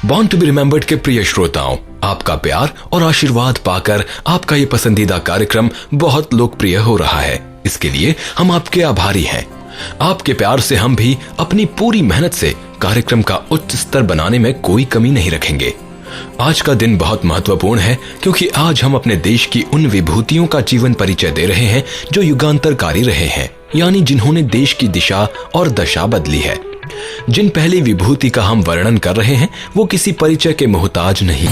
Born to be remembered के प्रिय श्रोताओं, आपका प्यार और आशीर्वाद पाकर आपका ये पसंदीदा कार्यक्रम बहुत लोकप्रिय हो रहा है। इसके लिए हम आपके आभारी हैं। आपके प्यार से हम भी अपनी पूरी मेहनत से कार्यक्रम का उच्च स्तर बनाने में कोई कमी नहीं रखेंगे। आज का दिन बहुत महत्वपूर्ण है क्योंकि आज हम अपने देश की उन विभूतियों का जीवन परिचय दे रहे हैं जो युगांतरकारी रहे हैं, यानी जिन्होंने देश की दिशा और दशा बदली है। जिन पहली विभूति का हम वर्णन कर रहे हैं वो किसी परिचय के मोहताज नहीं।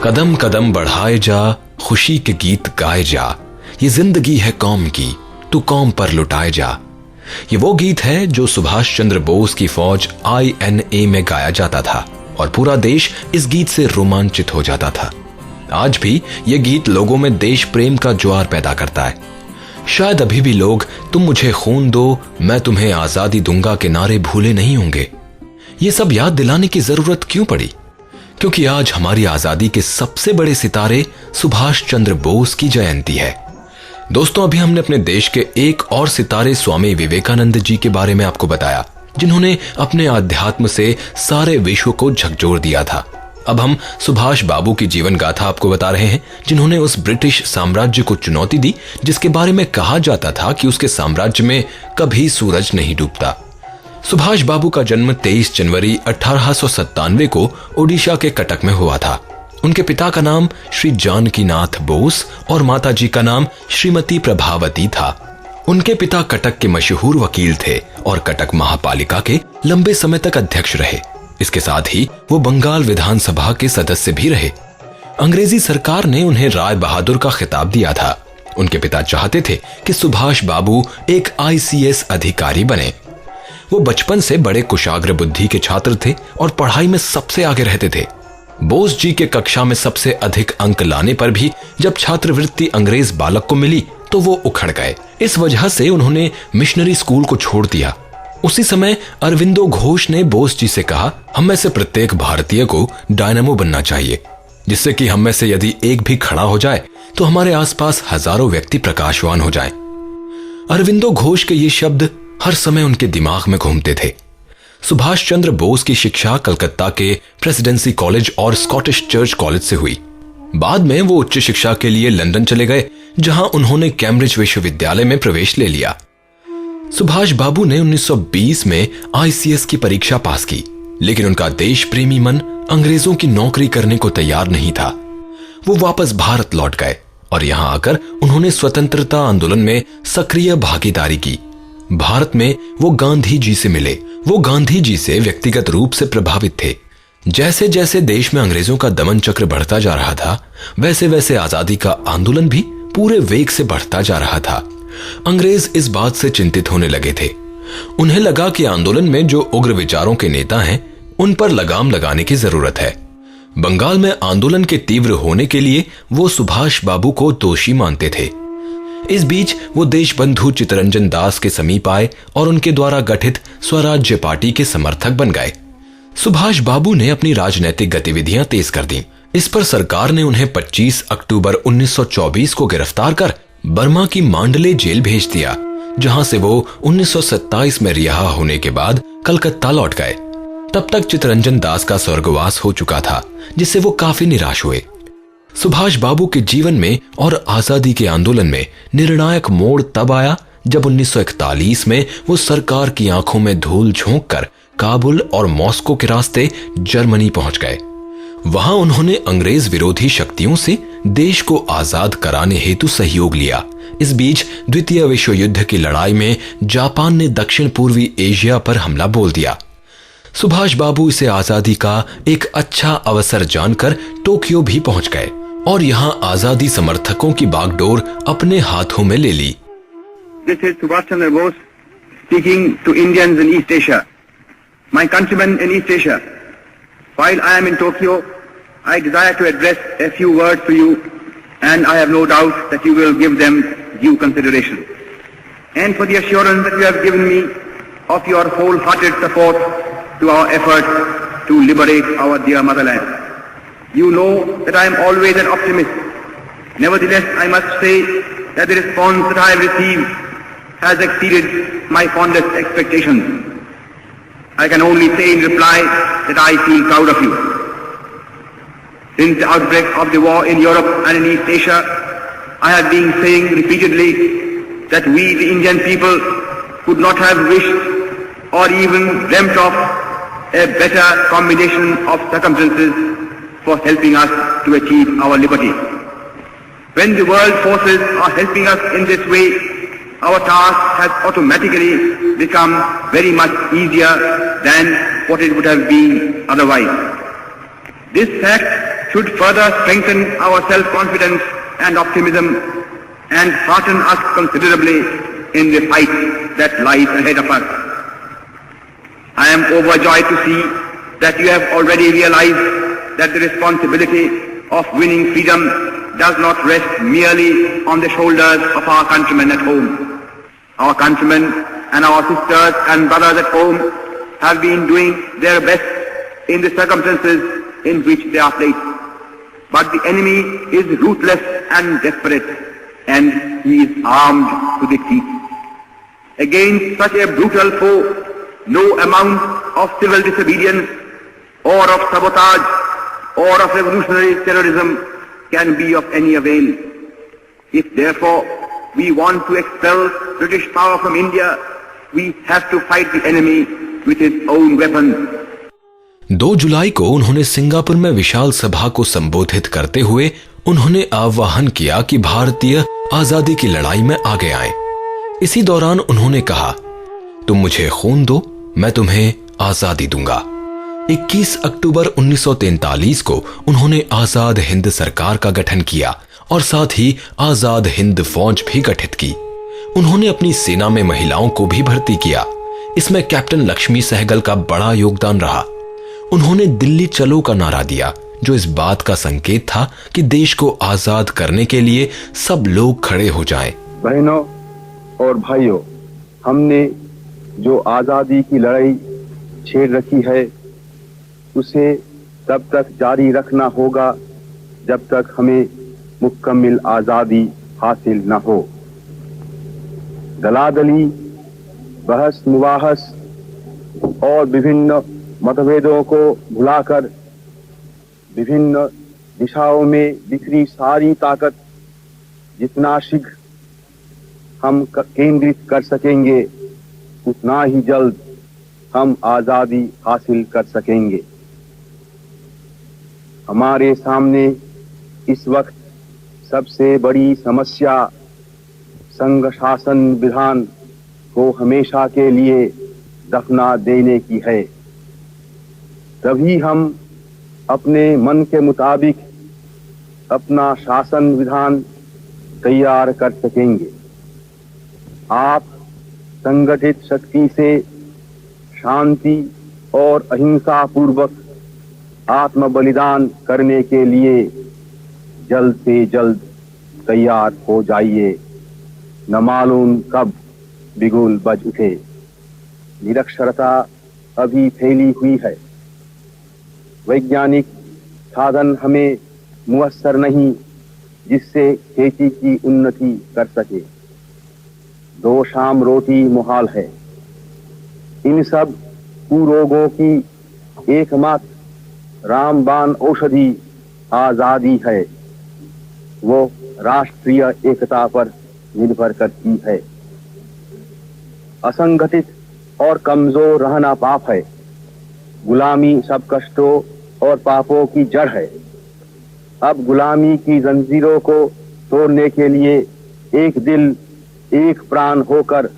कदम कदम बढ़ाए जा, खुशी के गीत गाए जा, ये जिंदगी है कौम की, तू कौम पर लुटाए जा। ये वो गीत है जो सुभाष चंद्र बोस की फौज INA में गाया जाता था और पूरा देश इस गीत से रोमांचित हो जाता था। आज भी ये गीत लोगों में देश प्रेम का ज्वार पैदा करता है। शायद अभी भी लोग तुम मुझे खून दो मैं तुम्हें आजादी दूंगा के नारे भूले नहीं होंगे। ये सब याद दिलाने की जरूरत क्यों पड़ी? क्योंकि आज हमारी आजादी के सबसे बड़े सितारे सुभाष चंद्र बोस की जयंती है। दोस्तों, अभी हमने अपने देश के एक और सितारे स्वामी विवेकानंद जी के बारे में आपको बताया, जिन्होंने अपने आध्यात्म से सारे विश्व को झकझोर दिया था। अब हम सुभाष बाबू की जीवन गाथा आपको बता रहे हैं, जिन्होंने उस ब्रिटिश साम्राज्य को चुनौती दी जिसके बारे में कहा जाता था कि उसके साम्राज्य में कभी सूरज नहीं डूबता। सुभाष बाबू का जन्म 23 जनवरी 1897 को ओडिशा के कटक में हुआ था। उनके पिता का नाम श्री जानकीनाथ बोस और माताजी का नाम श्रीमती प्रभावती था। उनके पिता कटक के मशहूर वकील थे और कटक महापालिका के लंबे समय तक अध्यक्ष रहे। इसके साथ ही वो बंगाल विधानसभा के सदस्य भी रहे। अंग्रेजी सरकार ने उन्हें राय बहादुर का खिताब दिया था। उनके पिता चाहते थे कि सुभाष बाबू एक ICS अधिकारी बने। वो बचपन से बड़े कुशाग्र बुद्धि के छात्र थे और पढ़ाई में सबसे आगे रहते थे। बोस जी के कक्षा में सबसे अधिक अंक लाने पर भी जब छात्रवृत्ति अंग्रेज बालक को मिली तो वो उखड़ गए। इस वजह से उन्होंने मिशनरी स्कूल को छोड़ दिया। उसी समय अरविंदो घोष ने बोस जी से कहा, हम में से प्रत्येक भारतीय को डायनामो बनना चाहिए, जिससे कि हम में से यदि एक भी खड़ा हो जाए तो हमारे आसपास हजारों व्यक्ति प्रकाशवान हो जाएं। अरविंदो घोष के ये शब्द हर समय उनके दिमाग में घूमते थे। सुभाष चंद्र बोस की शिक्षा कलकत्ता के प्रेसिडेंसी कॉलेज और स्कॉटिश चर्च कॉलेज से हुई। बाद में वो उच्च शिक्षा के लिए लंदन चले गए, जहां उन्होंने कैम्ब्रिज विश्वविद्यालय में प्रवेश ले लिया। सुभाष बाबू ने 1920 में ICS की परीक्षा पास की, लेकिन उनका देश प्रेमी मन अंग्रेजों की नौकरी करने को तैयार नहीं था। वो वापस भारत लौट गए और यहां आकर उन्होंने स्वतंत्रता आंदोलन में सक्रिय भागीदारी की। भारत में वो गांधी जी से मिले। वो गांधी जी से व्यक्तिगत रूप से प्रभावित थे। जैसे जैसे देश में अंग्रेजों का दमन चक्र बढ़ता जा रहा था, वैसे वैसे आजादी का आंदोलन भी पूरे वेग से बढ़ता जा रहा था। अंग्रेज इस बात से चिंतित होने लगे थे। उन्हें लगा कि आंदोलन में जो उग्र विचारों के नेता हैं, उन पर लगाम लगाने की जरूरत है। बंगाल में आंदोलन के तीव्र होने के लिए वो सुभाष बाबू को दोषी मानते थे। इस बीच वो देशबंधु चित्तरंजन दास के समीप आए और उनके द्वारा गठित स्वराज्य पार्टी के समर्थक बन गए। सुभाष बाबू ने अपनी राजनीतिक गतिविधियां तेज कर दी। इस पर सरकार ने उन्हें 25 अक्टूबर 1924 को गिरफ्तार कर बर्मा की मांडले जेल भेज दिया, जहां से वो 1927 में रिहा होने के बाद कलकत्ता लौट गए। तब तक चित्तरंजन दास का स्वर्गवास हो चुका था, जिससे वो काफी निराश हुए। सुभाष बाबू के जीवन में और आजादी के आंदोलन में निर्णायक मोड़ तब आया जब 1941 में वो सरकार की आंखों में धूल झोंककर काबुल और मॉस्को के रास्ते जर्मनी पहुंच गए। वहां उन्होंने अंग्रेज विरोधी शक्तियों से देश को आजाद कराने हेतु सहयोग लिया। इस बीच द्वितीय विश्व युद्ध की लड़ाई में जापान ने दक्षिण पूर्वी एशिया पर हमला बोल दिया। सुभाष बाबू इसे आजादी का एक अच्छा अवसर जानकर टोक्यो भी पहुंच गए और यहां आजादी समर्थकों की बागडोर अपने हाथों में ले ली। This is Subhash Chandra Bose speaking to Indians in East Asia. My countrymen in East Asia, while I am in Tokyo, I desire to address a few words to you, and I have no doubt that you will give them due consideration. And for the assurance that you have given me of your wholehearted support to our efforts to liberate our dear motherland. You know that I am always an optimist Nevertheless, I must say that the response that I have received has exceeded my fondest expectations. I can only say in reply that I feel proud of you. Since the outbreak of the war in Europe and in East Asia, I have been saying repeatedly that we, the Indian people, could not have wished or even dreamt of a better combination of circumstances for helping us to achieve our liberty. When the world forces are helping us in this way, our task has automatically become very much easier than what it would have been otherwise. This fact should further strengthen our self-confidence and optimism and hearten us considerably in the fight that lies ahead of us. I am overjoyed to see that you have already realized that the responsibility of winning freedom does not rest merely on the shoulders of our countrymen at home. Our countrymen and our sisters and brothers at home have been doing their best in the circumstances in which they are placed. But the enemy is ruthless and desperate, and he is armed to the teeth. Against such a brutal foe, no amount of civil disobedience or of sabotage or of revolutionary terrorism can be of any avail. If therefore we want to expel British power from India, we have to fight the enemy with his own weapons. 2 जुलाई को उन्होंने Singapore में विशाल सभा को संबोधित करते हुए उन्होंने आह्वान किया कि भारतीय आजादी की लड़ाई में आगे आएं। इसी दौरान उन्होंने कहा, तुम मुझे खून दो, मैं तुम्हें आजादी दूंगा। 21 अक्टूबर 1943 को उन्होंने आजाद हिंद सरकार का गठन किया और साथ ही आजाद हिंद फौज भी गठित की। उन्होंने अपनी सेना में महिलाओं को भी भर्ती किया। इसमें कैप्टन लक्ष्मी सहगल का बड़ा योगदान रहा। उन्होंने दिल्ली चलो का नारा दिया, जो इस बात का संकेत था कि देश को आजाद करने के लिए सब लोग खड़े हो जाएं। बहनों और भाइयों, हमने जो आजादी की लड़ाई छेड़ रखी है, उसे तब तक जारी रखना होगा जब तक हमें मुकम्मल आजादी हासिल न हो। दलादली, बहस मुबाहस और विभिन्न मतभेदों को भुलाकर विभिन्न दिशाओं में बिखरी सारी ताकत जितना शीघ्र हम केंद्रित कर सकेंगे, उतना ही जल्द हम आजादी हासिल कर सकेंगे। हमारे सामने इस वक्त सबसे बड़ी समस्या संघ शासन विधान को हमेशा के लिए दफना देने की है। तभी हम अपने मन के मुताबिक अपना शासन विधान तैयार कर सकेंगे। आप संगठित शक्ति से शांति और अहिंसा पूर्वक आत्म बलिदान करने के लिए जल्द से जल्द तैयार हो जाइए। न मालूम कब बिगुल बज उठे। निरक्षरता अभी फैली हुई है। वैज्ञानिक साधन हमें मुयस्सर नहीं जिससे खेती की उन्नति कर सके। 2 शाम रोटी मुहाल है। इन सब कुरोगों की एकमात्र रामबाण औषधि आजादी है। वो राष्ट्रीय एकता पर निर्भर करती है। असंगठित और कमजोर रहना पाप है। गुलामी सब कष्टों और पापों की जड़ है। अब गुलामी की जंजीरों को तोड़ने के लिए एक दिल एक प्राण होकर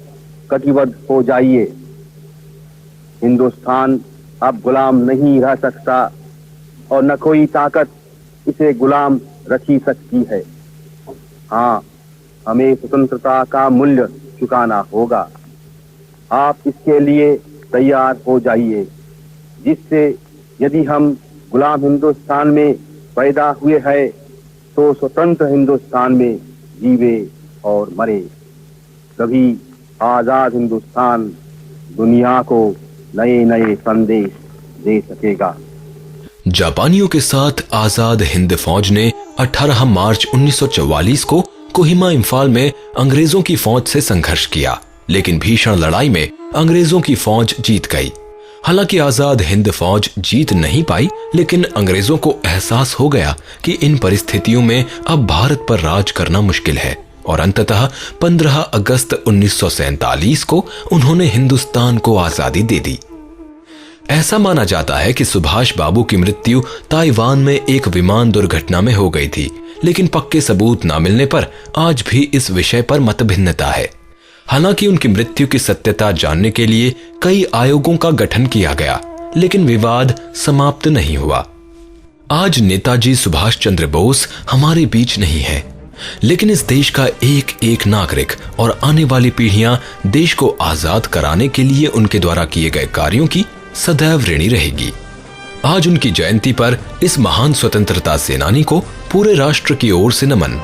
कटिबद्ध हो जाइए। हिंदुस्तान अब गुलाम नहीं रह सकता और न कोई ताकत इसे गुलाम रखी सकती है। हाँ, हमें स्वतंत्रता का मूल्य चुकाना होगा। आप इसके लिए तैयार हो जाइए, जिससे यदि हम गुलाम हिंदुस्तान में पैदा हुए हैं तो स्वतंत्र हिंदुस्तान में जीवे और मरे। तभी आजाद हिंदुस्तान दुनिया को नए नए संदेश दे सकेगा। जापानियों के साथ आजाद हिंद फौज ने 18 मार्च 1944 को कोहिमा इंफाल में अंग्रेजों की फौज से संघर्ष किया, लेकिन भीषण लड़ाई में अंग्रेजों की फौज जीत गई। हालांकि आजाद हिंद फौज जीत नहीं पाई, लेकिन अंग्रेजों को एहसास हो गया कि इन परिस्थितियों में अब भारत पर राज करना मुश्किल है और अंततः 15 अगस्त 1947 को उन्होंने हिंदुस्तान को आजादी दे दी। ऐसा माना जाता है कि सुभाष बाबू की मृत्यु ताइवान में एक विमान दुर्घटना में हो गई थी, लेकिन पक्के सबूत न मिलने पर आज भी इस विषय पर मतभिन्नता है। हालांकि उनकी मृत्यु की सत्यता जानने के लिए कई आयोगों का गठन किया गया, लेकिन विवाद समाप्त नहीं हुआ। आज नेताजी सुभाष चंद्र बोस हमारे बीच नहीं है, लेकिन इस देश का एक एक नागरिक और आने वाली पीढ़ियां देश को आजाद कराने के लिए उनके द्वारा किए गए कार्यों की सदैव ऋणी रहेगी। आज उनकी जयंती पर इस महान स्वतंत्रता सेनानी को पूरे राष्ट्र की ओर से नमन।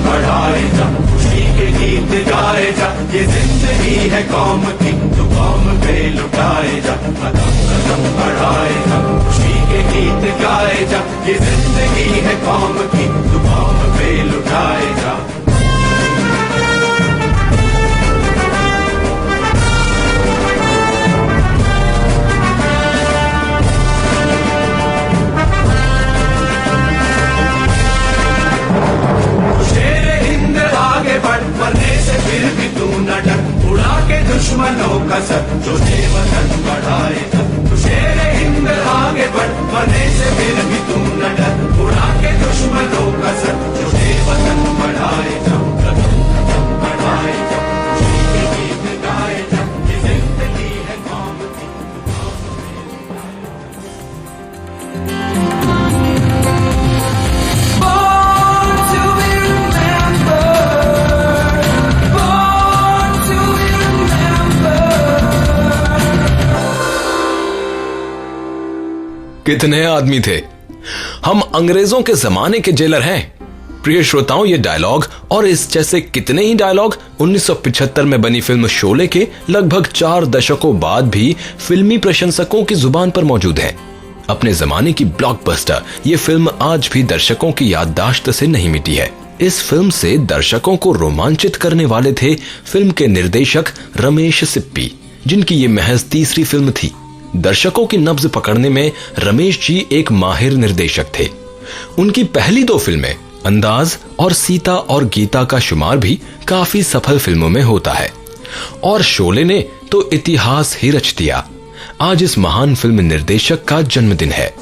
बढ़ाए जा, खुशी के गीत गाए जा, ये जिंदगी है कौम की, तो कौम पे लुटाए जा। कदम बढ़ाए जा, खुशी के गीत गाए जा, ये जिंदगी है कौम की, तो कौम पे लुटाए जा। दुश्मनों का सर जो वतन बढ़ाए जा, शेर हिंद आगे बढ़, बने से फिर भी तू न डर, उड़ा के दुश्मनों का सर जो वतन बढ़ाए जा। कदम कदम बढ़ाए जा, खुशी के गीत गाए जा, ये जिंदगी है कौम की। कितने आदमी थे, हम अंग्रेजों के जमाने के जेलर हैं। प्रिय श्रोताओं, ये डायलॉग और इस जैसे कितने ही डायलॉग 1975 में बनी फिल्म शोले के लगभग 4 दशकों बाद भी फिल्मी प्रशंसकों की जुबान पर मौजूद हैं। अपने जमाने की ब्लॉकबस्टर ये फिल्म आज भी दर्शकों की याददाश्त से नहीं मिटी है। इस फिल्म से दर्शकों को रोमांचित करने वाले थे फिल्म के निर्देशक रमेश सिप्पी, जिनकी ये महज तीसरी फिल्म थी। दर्शकों की नब्ज पकड़ने में रमेश जी एक माहिर निर्देशक थे। उनकी पहली 2 फिल्में अंदाज और सीता और गीता का शुमार भी काफी सफल फिल्मों में होता है, और शोले ने तो इतिहास ही रच दिया। आज इस महान फिल्म निर्देशक का जन्मदिन है।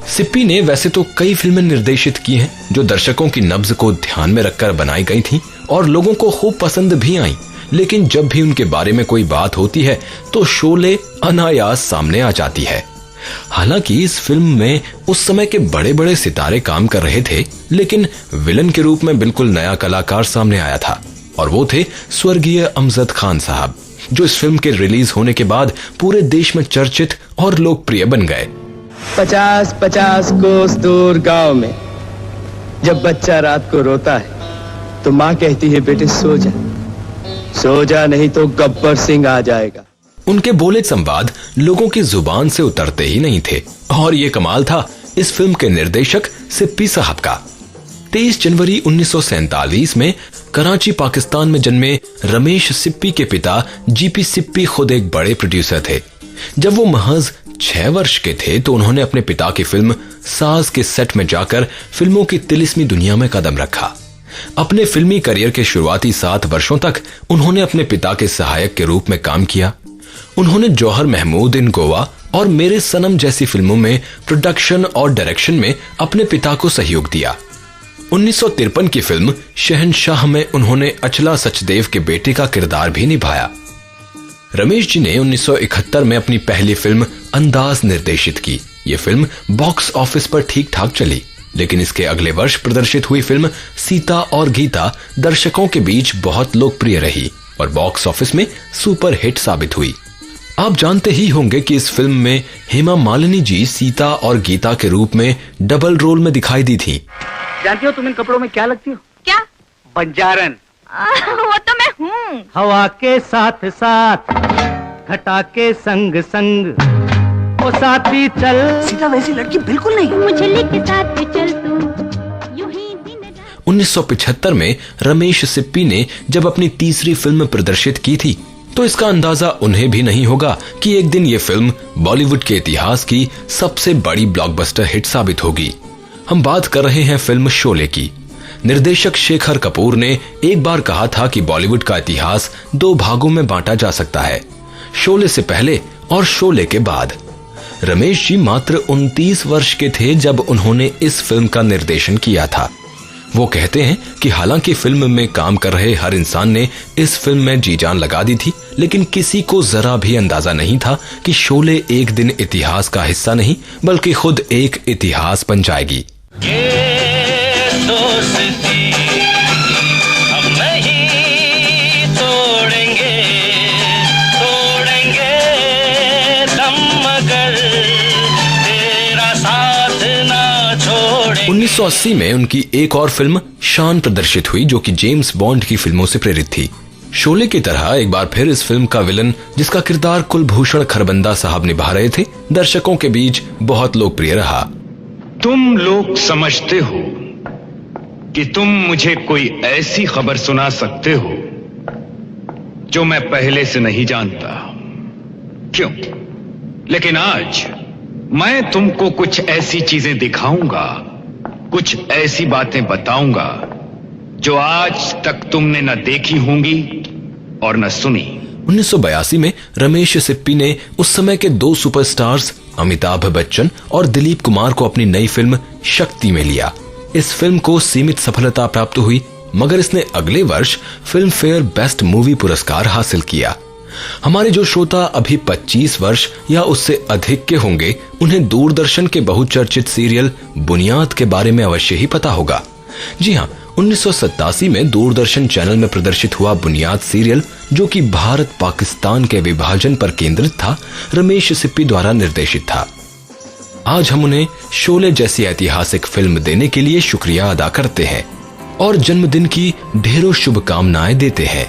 सिप्पी ने वैसे तो कई फिल्में निर्देशित की हैं जो दर्शकों की नब्ज को ध्यान में रखकर बनाई गई थीं और लोगों को खूब पसंद भी आईं, लेकिन जब भी उनके बारे में कोई बात होती है तो शोले अनायास सामने आ जाती है। हालांकि इस फिल्म में उस समय के बड़े बड़े सितारे काम कर रहे थे, लेकिन विलन के रूप में बिल्कुल नया कलाकार सामने आया था, और वो थे स्वर्गीय अमजद खान साहब, जो इस फिल्म के रिलीज होने के बाद पूरे देश में चर्चित और लोकप्रिय बन गए। 50-50 कोस दूर गांव में जब बच्चा रात को रोता है तो माँ कहती है, बेटे सो जा नहीं तो गब्बर सिंह आ जाएगा। उनके बोले संवाद लोगों की जुबान से उतरते ही नहीं थे, और ये कमाल था इस फिल्म के निर्देशक सिप्पी साहब का। 23 जनवरी 1947 में कराची पाकिस्तान में जन्मे रमेश सिप्पी के पिता जीपी सिप्पी खुद एक बड़े प्रोड्यूसर थे। जब वो महज 6 वर्ष के थे तो उन्होंने अपने पिता की फिल्म साज के सेट में जाकर फिल्मों की तिलिस्मी दुनिया में कदम रखा। अपने फिल्मी करियर के शुरुआती 7 वर्षों तक उन्होंने अपने पिता के सहायक के रूप में काम किया। उन्होंने जौहर महमूद इन गोवा और मेरे सनम जैसी फिल्मों में प्रोडक्शन और डायरेक्शन में अपने पिता को सहयोग दिया। 1953 की फिल्म शहंशाह में उन्होंने अचला सचदेव के बेटे का किरदार भी निभाया। रमेश जी ने 1971 में अपनी पहली फिल्म अंदाज निर्देशित की। ये फिल्म बॉक्स ऑफिस पर ठीक ठाक चली, लेकिन इसके अगले वर्ष प्रदर्शित हुई फिल्म सीता और गीता दर्शकों के बीच बहुत लोकप्रिय रही और बॉक्स ऑफिस में सुपर हिट साबित हुई। आप जानते ही होंगे कि इस फिल्म में हेमा मालिनी जी सीता और गीता के रूप में डबल रोल में दिखाई दी थी। जानती हो तुम इन कपड़ों में क्या लगती हो? क्या? बंजारन। वो तो मैं हूँ। हवा के साथ साथ घटा के संग संग, ओ ओ साथी चल। सीता वैसी लड़की बिल्कुल नहीं। मुझे के साथ चल तू यूं ही दिन रात। 1975 में रमेश सिप्पी ने जब अपनी तीसरी फिल्म प्रदर्शित की थी तो इसका अंदाजा उन्हें भी नहीं होगा कि एक दिन ये फिल्म बॉलीवुड के इतिहास की सबसे बड़ी ब्लॉकबस्टर हिट साबित होगी। हम बात कर रहे हैं फिल्म शोले की। निर्देशक शेखर कपूर ने एक बार कहा था कि बॉलीवुड का इतिहास 2 भागों में बांटा जा सकता है, शोले से पहले और शोले के बाद। रमेश जी मात्र 29 वर्ष के थे जब उन्होंने इस फिल्म का निर्देशन किया था। वो कहते हैं कि हालांकि फिल्म में काम कर रहे हर इंसान ने इस फिल्म में जी जान लगा दी थी, लेकिन किसी को जरा भी अंदाजा नहीं था कि शोले एक दिन इतिहास का हिस्सा नहीं बल्कि खुद एक इतिहास बन जाएगी। छोड़ेंगे। 1980 में उनकी एक और फिल्म शान प्रदर्शित हुई जो कि जेम्स बॉन्ड की फिल्मों से प्रेरित थी। शोले की तरह एक बार फिर इस फिल्म का विलन, जिसका किरदार कुलभूषण खरबंदा साहब निभा रहे थे, दर्शकों के बीच बहुत लोकप्रिय रहा। तुम लोग समझते हो कि तुम मुझे कोई ऐसी खबर सुना सकते हो जो मैं पहले से नहीं जानता, क्यों? लेकिन आज मैं तुमको कुछ ऐसी चीजें दिखाऊंगा, कुछ ऐसी बातें बताऊंगा जो आज तक तुमने न देखी होंगी और न सुनी। 1982 में रमेश सिप्पी ने उस समय के 2 सुपरस्टार्स अमिताभ बच्चन और दिलीप कुमार को अपनी नई फिल्म शक्ति में लिया। इस फिल्म को सीमित सफलता प्राप्त हुई, मगर इसने अगले वर्ष फिल्म फेयर बेस्ट मूवी पुरस्कार हासिल किया। हमारे जो श्रोता अभी 25 वर्ष या उससे अधिक के होंगे, उन्हें दूरदर्शन के बहुचर्चित सीरियल बुनियाद के बारे में अवश्य ही पता होगा। जी हाँ, 1987 में दूरदर्शन चैनल में प्रदर्शित हुआ बुनियाद सीरियल, जो कि भारत पाकिस्तान के विभाजन पर केंद्रित था, रमेश सिप्पी द्वारा निर्देशित था। आज हम उन्हें शोले जैसी ऐतिहासिक फिल्म देने के लिए शुक्रिया अदा करते हैं और जन्मदिन की ढेरों शुभकामनाएं देते हैं।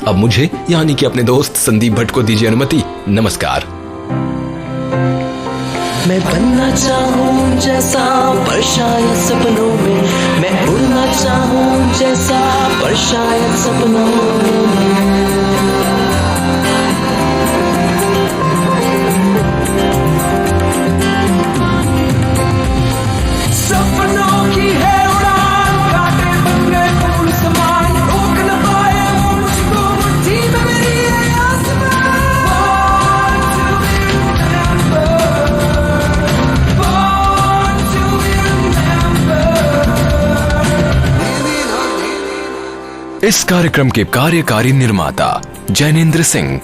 अब मुझे यानी कि अपने दोस्त संदीप भट्ट को दीजिए अनुमति। नमस्कार। मैं बनना चाहूं जैसा पर शायद सपनों में, मैं उड़ना चाहूं जैसा पर शायद सपनों में। सपनों की है उड़ान, कांटे बन गए फूल समान, रोक न पाए वो मुझको, मुट्ठी में मेरी है आसमान। इस कार्यक्रम के कार्यकारी निर्माता जैनेंद्र सिंह,